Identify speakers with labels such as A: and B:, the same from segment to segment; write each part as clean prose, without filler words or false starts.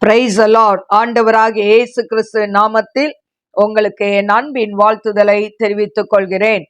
A: Praise the Lord. ஆண்டவராகிய இயேசு கிறிஸ்து நாமத்தில் உங்களுக்கு என் அன்பின் வாழ்த்துதலை தெரிவித்துக் கொள்கிறேன்.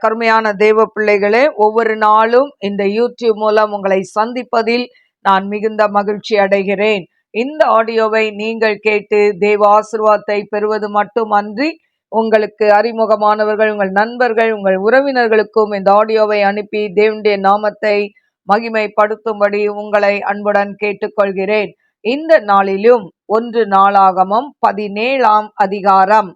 A: கருமையான தேவ பிள்ளைகளே, ஒவ்வொரு நாளும் இந்த யூடியூப் மூலம் உங்களை சந்திப்பதில் நான் மிகுந்த மகிழ்ச்சி அடைகிறேன். இந்த ஆடியோவை நீங்கள் கேட்டு தேவ ஆசீர்வாதத்தை பெறுவது மட்டுமன்றி, உங்களுக்கு அறிமுகமானவர்கள், உங்கள் நண்பர்கள், உங்கள் உறவினர்களுக்கும் இந்த ஆடியோவை அனுப்பி தேவனுடைய நாமத்தை மகிமைப்படுத்தும்படி உங்களை அன்புடன் கேட்டுக்கொள்கிறேன். இந்த நாளிலும் 1 நாளாகமம் 17ஆம் அதிகாரம்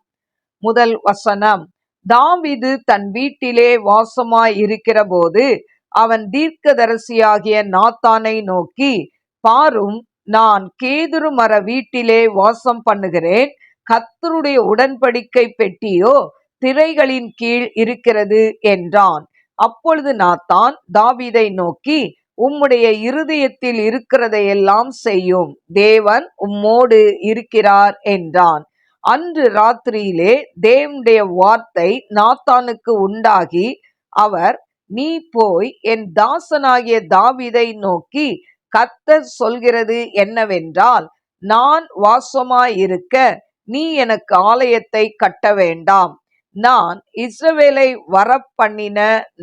A: முதல் வசனம். தாவீது தன் வீட்டிலே வாசமாய் இருக்கிற போது அவன் தீர்க்கதரிசியாகிய நாத்தானை நோக்கி, பாரும், நான் கேதுரு மர வீட்டிலே வாசம் பண்ணுகிறேன். கர்த்தருடைய உடன்படிக்கை பெட்டியோ திரைகளின் கீழ் இருக்கிறது என்றான். அப்பொழுது நாத்தான் தாவீதை நோக்கி, உம்முடைய இருதயத்தில் இருக்கிறதையெல்லாம் செய்யும், தேவன் உம்மோடு இருக்கிறார் என்றான். அன்று ராத்திரியிலே தேவனுடைய வார்த்தை நாத்தானுக்கு உண்டாகி, அவர், நீ போய் என் தாசனாகிய தாவீதை நோக்கி, கர்த்தர் சொல்கிறது என்னவென்றால், நான் வாசமாயிருக்க நீ எனக்கு ஆலயத்தை கட்ட வேண்டாம். நான் இஸ்ரவேலை வரப்பண்ணின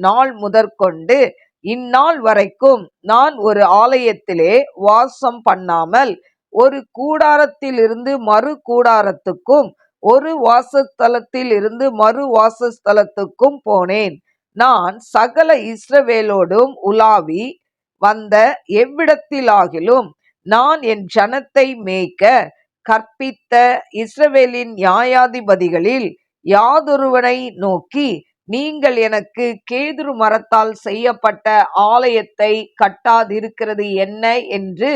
A: நாள் முதற்கொண்டு இந்நாள் வரைக்கும் நான் ஒரு ஆலயத்திலே வாசம் பண்ணாமல் ஒரு கூடாரத்தில் இருந்து மறு கூடாரத்துக்கும் ஒரு வாசஸ்தலத்தில் இருந்து மறு வாசஸ்தலத்துக்கும் போனேன். நான் சகல இஸ்ரவேலோடும் உலாவி வந்த எவ்விடத்திலாகிலும் நான் என் ஜனத்தை மேய்க்க கற்பித்த இஸ்ரவேலின் நியாயாதிபதிகளில் யாதொருவனை நோக்கி, நீங்கள் எனக்கு கேதுரு மரத்தால் செய்யப்பட்ட ஆலயத்தை கட்டாதிருக்கிறது என்ன என்று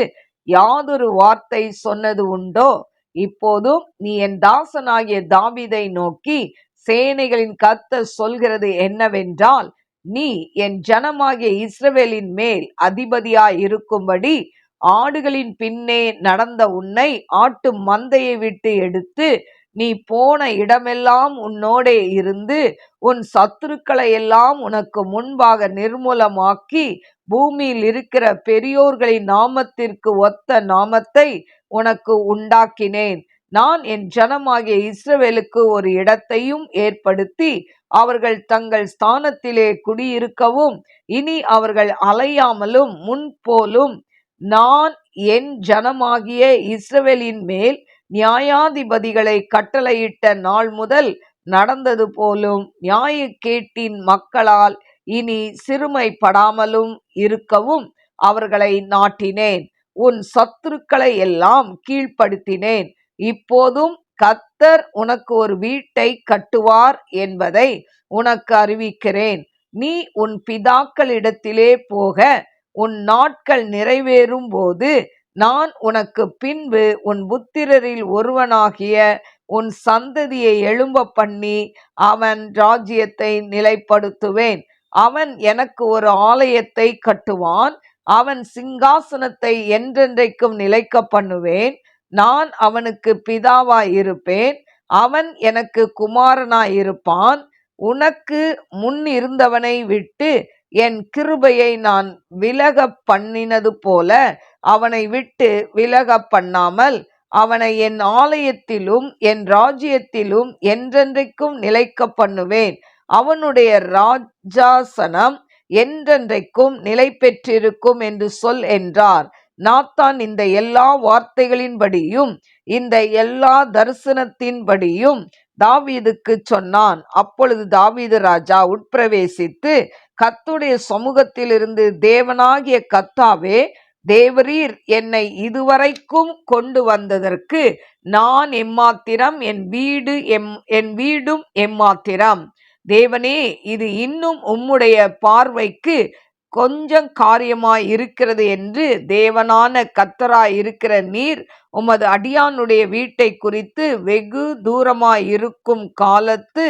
A: யாதொரு வார்த்தை சொன்னது உண்டோ? இப்போதும் நீ என் தாசனாகிய தாவீதை நோக்கி, சேனைகளின் கர்த்தர் சொல்கிறது என்னவென்றால், நீ என் ஜனமாகிய இஸ்ரவேலின் மேல் அதிபதியாய் இருக்கும்படி ஆடுகளின் பின்னே நடந்த உன்னை ஆட்டு மந்தையை விட்டு எடுத்து நீ போன இடமெல்லாம் உன்னோடே இருந்து உன் சத்துருக்களை எல்லாம் உனக்கு முன்பாக நிர்மூலமாக்கி பூமியில் இருக்கிற பெரியோர்களின் நாமத்திற்கு ஒத்த நாமத்தை உனக்கு உண்டாக்கினேன். நான் என் ஜனமாகிய இஸ்ரவேலுக்கு ஒரு இடத்தையும் ஏற்படுத்தி அவர்கள் தங்கள் ஸ்தானத்திலே குடியிருக்கவும், இனி அவர்கள் அலையாமலும் முன்போலும் நான் என் ஜனமாகிய இஸ்ரவேலின் மேல் நியாயாதிபதிகளை கட்டளையிட்ட நாள் முதல் நடந்தது போலும் நியாயக்கேட்டின் மக்களால் இனி சிறுமைப்படாமலும் இருக்கவும் அவர்களை நாட்டினேன். உன் சத்துருக்களை எல்லாம் கீழ்ப்படுத்தினேன். இப்போதும் கர்த்தர் உனக்கு ஒரு வீட்டை கட்டுவார் என்பதை உனக்கு அறிவிக்கிறேன். நீ உன் பிதாக்களிடத்திலே போக உன் நாட்கள் நிறைவேறும் போது நான் உனக்கு பின்பு உன் புத்திரரில் ஒருவனாகிய உன் சந்ததியை எழும்ப பண்ணி அவன் ராஜ்யத்தை நிலைப்படுத்துவேன். அவன் எனக்கு ஒரு ஆலயத்தை கட்டுவான். அவன் சிங்காசனத்தை என்றென்றைக்கும் நிலைக்க பண்ணுவேன். நான் அவனுக்கு பிதாவாய் இருப்பேன், அவன் எனக்கு குமாரனாய் இருப்பான். உனக்கு முன் இருந்தவனை விட்டு என் கிருபையை நான் விலக பண்ணினது போல அவனை விட்டு விலக பண்ணாமல் அவனை என் ஆலயத்திலும் என் ராஜ்யத்திலும் என்றென்றைக்கும் நிலைக்க பண்ணுவேன். அவனுடைய ராஜாசனம் என்றென்றைக்கும் நிலை பெற்றிருக்கும் என்று சொல் என்றார். நாத்தான் இந்த எல்லா வார்த்தைகளின்படியும் இந்த எல்லா தரிசனத்தின்படியும் தாவீதுக்கு சொன்னான். அப்பொழுது தாவீது ராஜா உட்பிரவேசித்து கர்த்தருடைய சமூகத்திலிருந்து, தேவனாகிய கர்த்தாவே, தேவரீர் என்னை இதுவரைக்கும் கொண்டு வந்ததற்கு நான் எம்மாத்திரம், என் வீடும் எம்மாத்திரம். தேவனே, இது இன்னும் உம்முடைய பார்வைக்கு கொஞ்சம் காரியமாய் இருக்கிறது என்று தேவனான கர்த்தராய் இருக்கிற நீர் உமது அடியானுடைய வீட்டை குறித்து வெகு தூரமாய் இருக்கும் காலத்து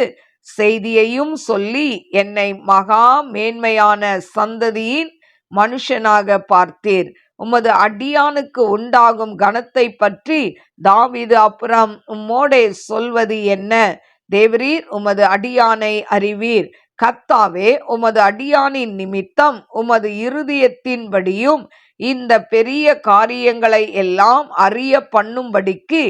A: செய்தியையும் சொல்லி என்னை மகா மேன்மையான சந்ததியின் மனுஷனாக பார்த்தீர். உமது அடியானுக்கு உண்டாகும் கனத்தை பற்றி தாவீது அப்புறம் உம்மோடே சொல்வது என்ன? தேவரீர் உமது அடியானை அறிவீர். கர்த்தாவே, உமது அடியானின் நிமித்தம் உமது இருதயத்தின்படியும் இந்த பெரிய காரியங்களை எல்லாம் அறிய பண்ணும்படிக்கு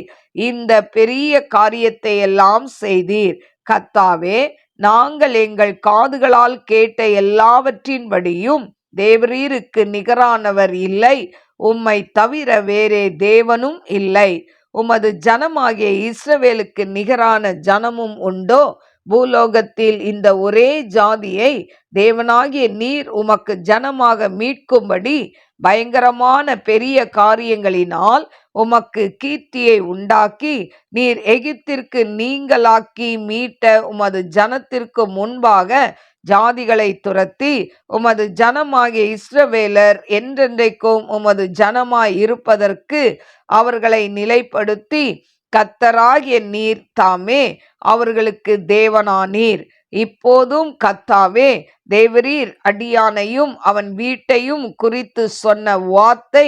A: இந்த பெரிய காரியத்தை எல்லாம் செய்தீர். கர்த்தாவே, நாங்கள் எங்கள் காதுகளால் கேட்ட எல்லாவற்றின்படியும் தேவரீருக்கு நிகரானவர் இல்லை, உம்மை தவிர வேறே தேவனும் இல்லை. உமது ஜனமாகிய இஸ்ரவேலுக்கு நிகரான ஜனமும் உண்டோ? பூலோகத்தில் இந்த ஒரே ஜாதியை தேவனாகிய நீர் உமக்கு ஜனமாக மீட்கும்படி பயங்கரமான பெரிய காரியங்களினால் உமக்கு கீர்த்தியை உண்டாக்கி நீர் எகிப்திற்கு நீங்களாக்கி மீட்ட உமது ஜனத்திற்கு முன்பாக ஜாதிகளை துரத்தி உமது ஜனமாகிய இஸ்ரவேலர் என்றென்றைக்கும் உமது ஜனமாய் இருப்பதற்கு அவர்களை நிலைப்படுத்தி கர்த்தராகிய நீர் தாமே அவர்களுக்கு தேவனானீர். இப்போதும் கர்த்தாவே, தேவரீர் அடியானையும் அவன் வீட்டையும் குறித்து சொன்ன வார்த்தை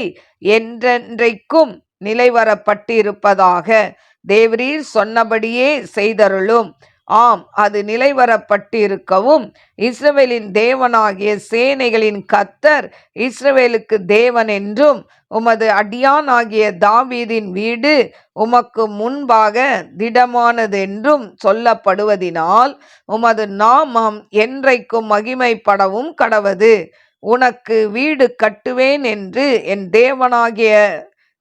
A: என்றென்றைக்கும் நிலைவரப்பட்டிருப்பதாக. தேவரீர் சொன்னபடியே செய்தருளும். ஆம், அது நிலைவரப்பட்டிருக்கவும் இஸ்ரவேலின் தேவனாகிய சேனைகளின் கர்த்தர் இஸ்ரவேலுக்கு தேவன் என்றும் உமது அடியானாகிய தாவீதின் வீடு உமக்கு முன்பாக திடமானதென்றும் சொல்லப்படுவதினால் உமது நாமம் என்றைக்கும் மகிமைப்படவும் கடவது. உனக்கு வீடு கட்டுவேன் என்று என் தேவனாகிய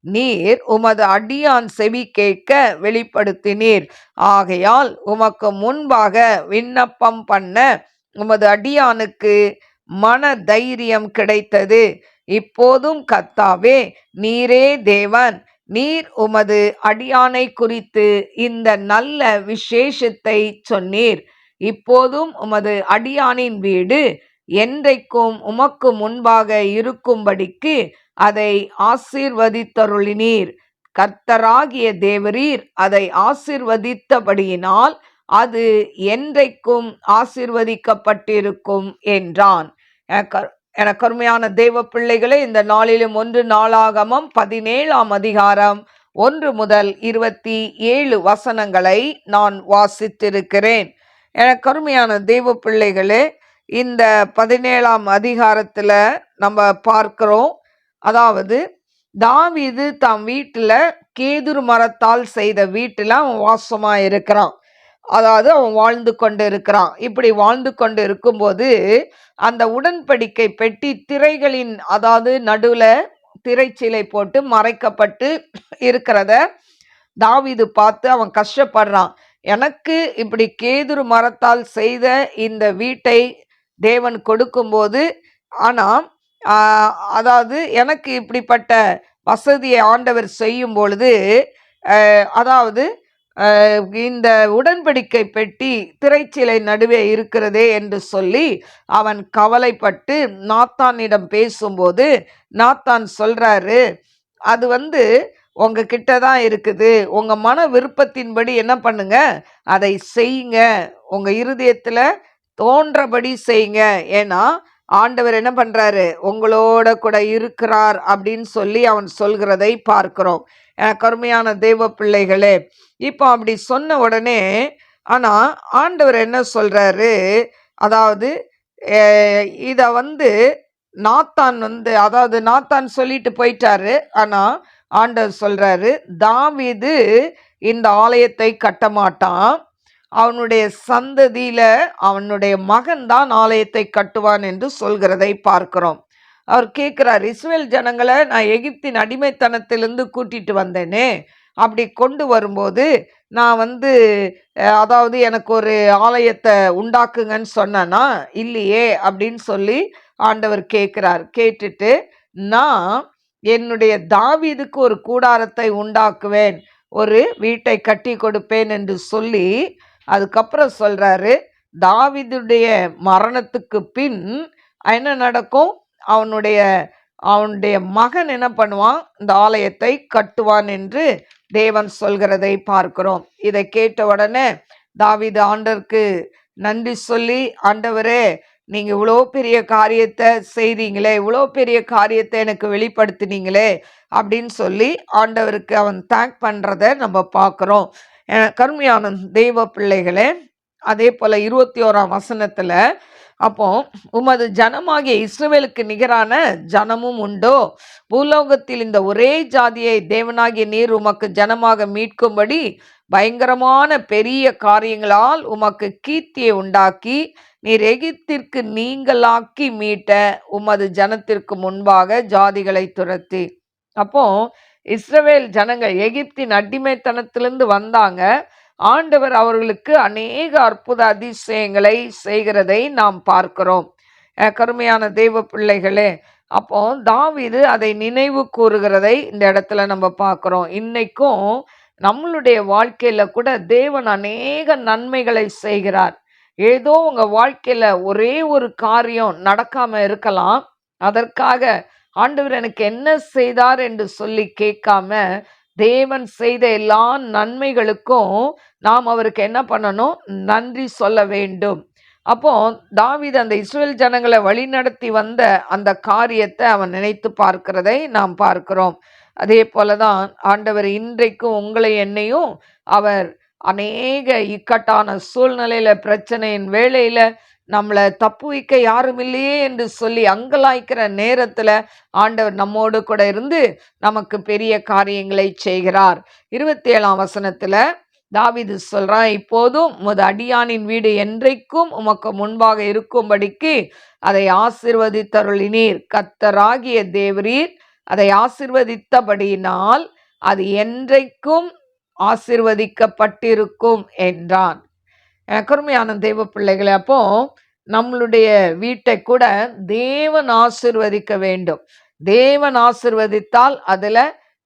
A: நீர் உமது அடியான் செவி கேட்க வெளிப்படுத்தினீர். ஆகையால் உமக்கு முன்பாக விண்ணப்பம் பண்ண உமது அடியானுக்கு மன தைரியம் கிடைத்தது. இப்போதும் கர்த்தாவே, நீரே தேவன். நீர் உமது அடியானை குறித்து இந்த நல்ல விசேஷத்தை சொன்னீர். இப்போதும் உமது அடியானின் வீடு என்றைக்கும் உமக்கு முன்பாக இருக்கும்படிக்கு அதை ஆசீர்வதித்தருளினீர். கர்த்தராகிய தேவரீர் அதை ஆசீர்வதித்தபடியினால் அது என்றைக்கும் ஆசீர்வதிக்கப்பட்டிருக்கும் என்றான். எனக்கு அருமையான தேவ பிள்ளைகளே, இந்த நாளிலும் 1 நாளாகமம் 17ஆம் அதிகாரம் 1 முதல் 27 வசனங்களை நான் வாசித்திருக்கிறேன். எனக்கு அருமையான தேவ பிள்ளைகளே, இந்த 17ஆம் அதிகாரத்தில் நம்ம பார்க்கிறோம், அதாவது தாவீது தம் வீட்டில் கேதுரு மரத்தால் செய்த வீட்டில் அவன் வாசமாக இருக்கிறான். அதாவது அவன் வாழ்ந்து கொண்டு இருக்கிறான். இப்படி வாழ்ந்து கொண்டு இருக்கும்போது அந்த உடன்படிக்கை பெட்டி திரைகளின், அதாவது நடுவில் திரைச்சீலை போட்டு மறைக்கப்பட்டு இருக்கிறத தாவீது பார்த்து அவன் கஷ்டப்படுறான். எனக்கு இப்படி கேதுரு மரத்தால் செய்த இந்த வீட்டை தேவன் கொடுக்கும்போது, ஆனால் அதாவது எனக்கு இப்படிப்பட்ட வசதியை ஆண்டவர் செய்யும் பொழுது, அதாவது இந்த உடன்படிக்கை பெட்டி திரைச்சிலை நடுவே இருக்கிறதே என்று சொல்லி அவன் கவலைப்பட்டு நாத்தானிடம் பேசும்போது நாத்தான் சொல்றாரு, அது உங்ககிட்ட தான் இருக்குது, உங்க மன விருப்பத்தின்படி என்ன பண்ணுங்க, அதை செய்யுங்க, உங்க இருதயத்துல தோன்றபடி செய்யுங்க. ஏன்னா ஆண்டவர் என்ன பண்றாரு, உங்களோட கூட இருக்கிறார் அப்படின்னு சொல்லி அவன் சொல்கிறதை பார்க்கிறோம். கருமையான தேவ பிள்ளைகளே, இப்போ அப்படி சொன்ன உடனே ஆனா ஆண்டவர் என்ன சொல்றாரு, அதாவது இத நாத்தான் அதாவது நாத்தான் சொல்லிட்டு போயிட்டாரு. ஆனா ஆண்டவர் சொல்றாரு, தாவீது இந்த ஆலயத்தை கட்ட மாட்டான், அவனுடைய சந்ததியில அவனுடைய மகன் தான் ஆலயத்தை கட்டுவான் என்று சொல்கிறதை பார்க்கிறோம். அவர் கேட்கிறார், இஸ்ரவேல் ஜனங்களை நான் எகிப்தின் அடிமைத்தனத்திலிருந்து கூட்டிட்டு வந்தேனே, அப்படி கொண்டு வரும்போது நான் அதாவது எனக்கு ஒரு ஆலயத்தை உண்டாக்குங்கன்னு சொன்னா இல்லையே அப்படின்னு சொல்லி ஆண்டவர் கேட்கிறார். கேட்டுட்டு, நான் என்னுடைய தாவீதுக்கு ஒரு கூடாரத்தை உண்டாக்குவேன், ஒரு வீட்டை கட்டி கொடுப்பேன் என்று சொல்லி அதுக்கப்புறம் சொல்றாரு, தாவீதுடைய மரணத்துக்கு பின் என்ன நடக்கும், அவனுடைய மகன் என்ன பண்ணுவான், இந்த ஆலயத்தை கட்டுவான் என்று தேவன் சொல்கிறதை பார்க்கிறோம். இதை கேட்ட உடனே தாவீது ஆண்டவருக்கு நன்றி சொல்லி, ஆண்டவரே நீங்க இவ்வளோ பெரிய காரியத்தை செய்தீங்களே, இவ்வளோ பெரிய காரியத்தை எனக்கு வெளிப்படுத்தினீங்களே அப்படின்னு சொல்லி ஆண்டவருக்கு அவன் தேங்க் பண்றத நம்ம பார்க்கிறோம். கருமையான தெய்வ பிள்ளைகளே, அதே போல 21ஆம் வசனத்துல அப்போ உமது ஜனமாகிய இஸ்ரவேலுக்கு நிகரான ஜனமும் உண்டோ? பூலோகத்தில் இந்த ஒரே ஜாதியை தேவனாகிய நீர் உமக்கு ஜனமாக மீட்கும்படி பயங்கரமான பெரிய காரியங்களால் உமக்கு கீர்த்தியை உண்டாக்கி நீர் எகிப்திற்கு நீங்களாக்கி மீட்ட உமது ஜனத்திற்கு முன்பாக ஜாதிகளை துரத்தி. அப்போ இஸ்ரவேல் ஜனங்கள் எகிப்தின் அடிமைத்தனத்திலிருந்து வந்தாங்க. ஆண்டவர் அவர்களுக்கு அநேக அற்புத அதிசயங்களை செய்கிறதை நாம் பார்க்கிறோம். கருமையான தெய்வ பிள்ளைகளே, அப்போ தாவீது அதை நினைவு கூறுகிறதை இந்த இடத்துல நம்ம பார்க்கிறோம். இன்னைக்கும் நம்மளுடைய வாழ்க்கையில கூட தேவன் அநேக நன்மைகளை செய்கிறார். ஏதோ உங்க வாழ்க்கையில ஒரே ஒரு காரியம் நடக்காம இருக்கலாம். அதற்காக ஆண்டவர் எனக்கு என்ன செய்தார் என்று சொல்லி கேட்காம, தேவன் செய்த எல்லா நன்மைகளுக்கும் நாம் அவருக்கு என்ன பண்ணணும்? நன்றி சொல்ல வேண்டும். அப்போ தாவீது அந்த இஸ்ரவேல் ஜனங்களை வழிநடத்தி வந்த அந்த காரியத்தை அவன் நினைத்து பார்க்கிறதை நாம் பார்க்கிறோம். அதே போலதான் ஆண்டவர் இன்றைக்கும் உங்களை என்னையும் அவர் அநேக இக்கட்டான சூழ்நிலையில, பிரச்சனையின் வேளையில நம்மளை தப்பு வைக்க யாரும் இல்லையே என்று சொல்லி அங்கலாய்க்கிற நேரத்துல ஆண்டவர் நம்மோடு கூட இருந்து நமக்கு பெரிய காரியங்களை செய்கிறார். 27ஆம் வசனத்துல தாவீது சொல்றான், இப்போதும் உமது அடியானின் வீடு என்றைக்கும் உமக்கு முன்பாக இருக்கும்படிக்கு அதை ஆசீர்வதித்தருளினீர். கர்த்தராகிய தேவரீர் அதை ஆசீர்வதித்தபடியினால் அது என்றைக்கும் ஆசீர்வதிக்கப்பட்டிருக்கும் என்றான். கருமையான தெய்வ பிள்ளைகளை, அப்போ நம்மளுடைய வீட்டை கூட தேவன் ஆசீர்வதிக்க வேண்டும். தேவன் ஆசீர்வதித்தால் அதுல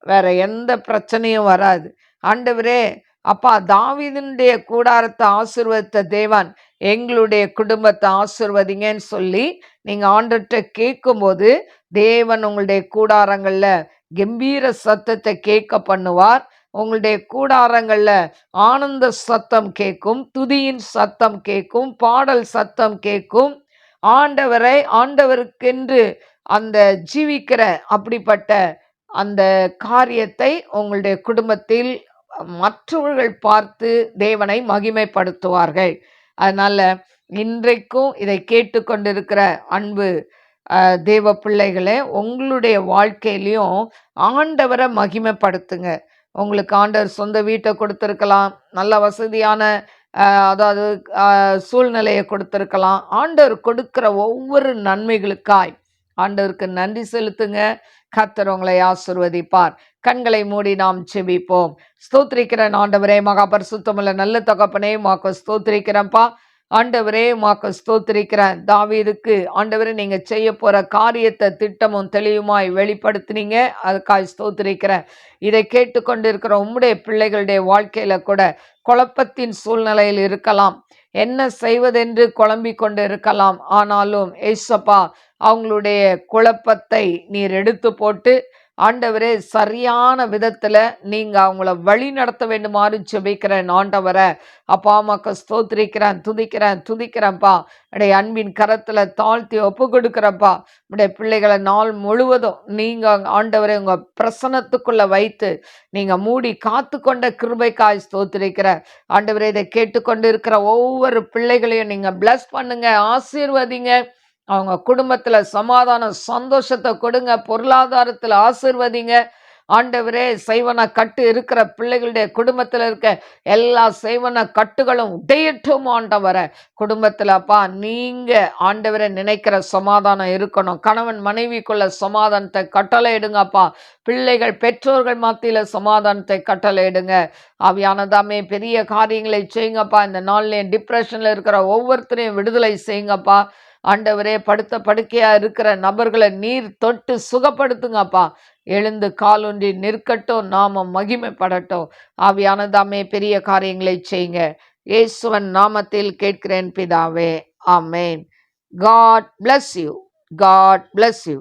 A: வேற எந்த பிரச்சனையும் வராது. ஆண்டவரே, அப்பா தாவீதினுடைய கூடாரத்தை ஆசீர்வதித்த தேவன் எங்களுடைய குடும்பத்தை ஆசீர்வதிங்கன்னு சொல்லி நீங்க ஆண்டவர்கிட்ட கேட்கும்போது தேவன் உங்களுடைய கூடாரங்கள்ல கம்பீர சத்தத்தை கேட்க பண்ணுவார். உங்களுடைய கூடாரங்கள்ல ஆனந்த சத்தம் கேட்கும், துதியின் சத்தம் கேட்கும், பாடல் சத்தம் கேட்கும். ஆண்டவருக்கென்று அந்த ஜீவிக்கிற அப்படிப்பட்ட அந்த காரியத்தை உங்களுடைய குடும்பத்தில் மற்றவர்கள் பார்த்து தேவனை மகிமைப்படுத்துவார்கள். அதனால இன்றைக்கும் இதை கேட்டுக்கொண்டிருக்கிற அன்பு தேவ பிள்ளைகளே, உங்களுடைய வாழ்க்கையிலையும் ஆண்டவரை மகிமைப்படுத்துங்க. உங்களுக்கு ஆண்டவர் சொந்த வீட்டை கொடுத்துருக்கலாம், நல்ல வசதியான அதாவது சூழ்நிலையை கொடுத்துருக்கலாம். ஆண்டவர் கொடுக்கிற ஒவ்வொரு நன்மைகளுக்காய் ஆண்டவருக்கு நன்றி செலுத்துங்க. கர்த்தர் உங்களை ஆசீர்வதிப்பார். கண்களை மூடி நாம் செபிப்போம். ஸ்தோத்திரிக்கிறேன் ஆண்டவரே, மகா பரிசுத்தமுள்ள நல்ல தகப்பனே, உமக்கு ஸ்தோத்திரிக்கிறேன்ப்பா. ஆண்டவரே, உமக்கு ஸ்தோத்திரிக்கிறேன். தாவீதுக்கு ஆண்டவரே நீங்க செய்ய போற காரியத்தை திட்டமும் தெளிவுமாய் வெளிப்படுத்தினீங்க, அதுக்காக ஸ்தோத்திரிக்கிறேன். இதை கேட்டுக்கொண்டிருக்கிற உம்முடைய பிள்ளைகளுடைய வாழ்க்கையில கூட குழப்பத்தின் சூழ்நிலையில் இருக்கலாம், என்ன செய்வதென்று குழம்பிக் கொண்டு இருக்கலாம். ஆனாலும் ஏசப்பா, அவங்களுடைய குழப்பத்தை நீர் எடுத்து போட்டு ஆண்டவரே சரியான விதத்துல நீங்க அவங்கள வழி நடத்த வேண்டுமாறு ஜெபிக்கிறேன். ஆண்டவரை அப்பா அம்மாக்கு ஸ்தோத்திரிக்கிறேன், துதிக்கிறேன்ப்பா. உடைய அன்பின் கரத்துல தாழ்த்தி ஒப்பு கொடுக்கிறப்பா. உடைய பிள்ளைகளை நாள் முழுவதும் நீங்க ஆண்டவரை உங்க பிரசனத்துக்குள்ள வைத்து நீங்க மூடி காத்து கொண்ட கிருபைக்காய் ஸ்தோத்திரிக்கிற ஆண்டவரை. இதை கேட்டுக்கொண்டு இருக்கிற ஒவ்வொரு பிள்ளைகளையும் நீங்க பிளஸ் பண்ணுங்க, ஆசீர்வதிங்க. அவங்க குடும்பத்துல சமாதான சந்தோஷத்தை கொடுங்க, பொருளாதாரத்துல ஆசீர்வதிங்க. ஆண்டவரே, செய்வன கட்டு இருக்கிற பிள்ளைகளுடைய குடும்பத்துல இருக்க எல்லா செய்வன கட்டுகளும் உடையட்டும். ஆண்டவரை குடும்பத்துல அப்பா நீங்க ஆண்டவரை நினைக்கிற சமாதானம் இருக்கணும். கணவன் மனைவிக்குள்ள சமாதானத்தை கட்டளை எடுங்கப்பா. பிள்ளைகள் பெற்றோர்கள் மத்தியில சமாதானத்தை கட்டளை எடுங்க. ஆவியானதாமே பெரிய காரியங்களை செய்யுங்கப்பா. இந்த நாள்ல டிப்ரெஷன்ல இருக்கிற ஒவ்வொருத்தரையும் விடுதலை செய்யுங்கப்பா. ஆண்டவரே, படுத்த படுக்கையா இருக்கிற நபர்களை நீர் தொட்டு சுகப்படுத்துங்கப்பா. எழுந்து காலொன்றி நிற்கட்டும், நாம மகிமைப்படட்டும். ஆவியானதாமே பெரிய காரியங்களை செய்யுங்க. இயேசுவின் நாமத்தில் கேட்கிறேன் பிதாவே, ஆமேன். God bless you. God bless you.